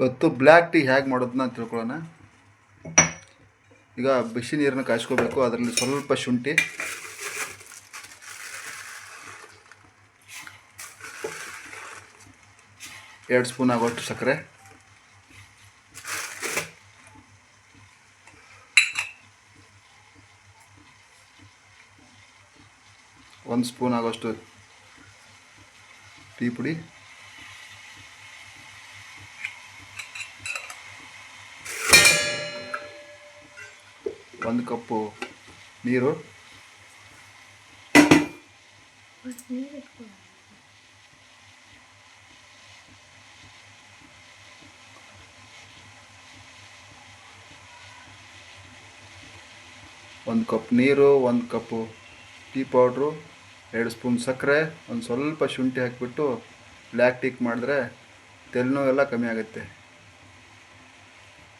ಇವತ್ತು black tea ಹೇಗೆ ಮಾಡೋದನ್ನ ತಿಳ್ಕೊಳ್ಳೋಣ. ಈಗ ಬಿಸಿ ನೀರನ್ನು ಕಾಯಿಸ್ಕೋಬೇಕು. ಅದರಲ್ಲಿ ಸ್ವಲ್ಪ ಶುಂಠಿ, ಎರಡು ಸ್ಪೂನ್ ಆಗೋಷ್ಟು ಸಕ್ಕರೆ, ಒಂದು ಸ್ಪೂನ್ ಆಗೋಷ್ಟು ಟೀ ಪುಡಿ, ಒಂದು ಕಪ್ಪು ನೀರು, ಒಂದು ಕಪ್ ನೀರು, ಒಂದು ಕಪ್ಪು ಟೀ ಪೌಡ್ರು, 2 ಸ್ಪೂನ್ ಸಕ್ಕರೆ, ಒಂದು ಸ್ವಲ್ಪ ಶುಂಠಿ ಹಾಕಿಬಿಟ್ಟು ಬ್ಲ್ಯಾಕ್ ಟೀ ಮಾಡಿದ್ರೆ ತಲೆನೋವೆಲ್ಲ ಕಮ್ಮಿ ಆಗುತ್ತೆ.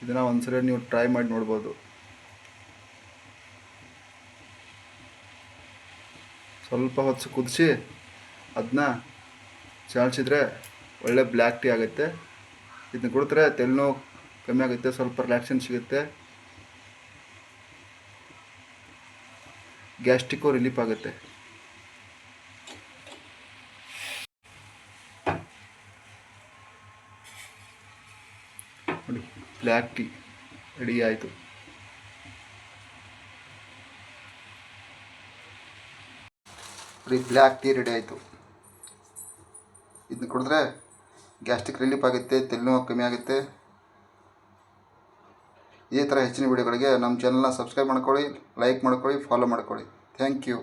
ಇದನ್ನು ಒಂದ್ಸರಿ ನೀವು ಟ್ರೈ ಮಾಡಿ ನೋಡ್ಬೋದು. ಸ್ವಲ್ಪ ಹೊತ್ತು ಕುದಿಸಿ ಅದನ್ನ ಚಾಳಿಸಿದ್ರೆ ಒಳ್ಳೆ ಬ್ಲ್ಯಾಕ್ ಟೀ ಆಗುತ್ತೆ. ಇದನ್ನ ಕುಡಿದ್ರೆ ತಲೆನೋವು ಕಮ್ಮಿ ಆಗುತ್ತೆ, ಸ್ವಲ್ಪ ರಿಲ್ಯಾಕ್ಸೇಷನ್ ಸಿಗುತ್ತೆ, ಗ್ಯಾಸ್ಟ್ರಿಕ್ಕು ರಿಲೀಫ್ ಆಗುತ್ತೆ. ನೋಡಿ, ಬ್ಲ್ಯಾಕ್ ಟೀ ರೆಡಿ ಆಯಿತು. ಬ್ಲ್ಯಾಕ್ ಟೀ ರೆಡಿ ಆಯಿತು. ಇದನ್ನ ಕುಡಿದ್ರೆ ಗ್ಯಾಸ್ಟ್ರಿಕ್ ರಿಲೀಫ್ ಆಗುತ್ತೆ, ತಲೆನೋವು ಕಮ್ಮಿ ಆಗುತ್ತೆ. ಇದೇ ಥರ ಹೆಚ್ಚಿನ ವಿಡಿಯೋಗಳಿಗೆ ನಮ್ಮ ಚಾನಲ್ನ ಸಬ್ಸ್ಕ್ರೈಬ್ ಮಾಡ್ಕೊಳ್ಳಿ, ಲೈಕ್ ಮಾಡ್ಕೊಳ್ಳಿ, ಫಾಲೋ ಮಾಡ್ಕೊಳ್ಳಿ. Thank you.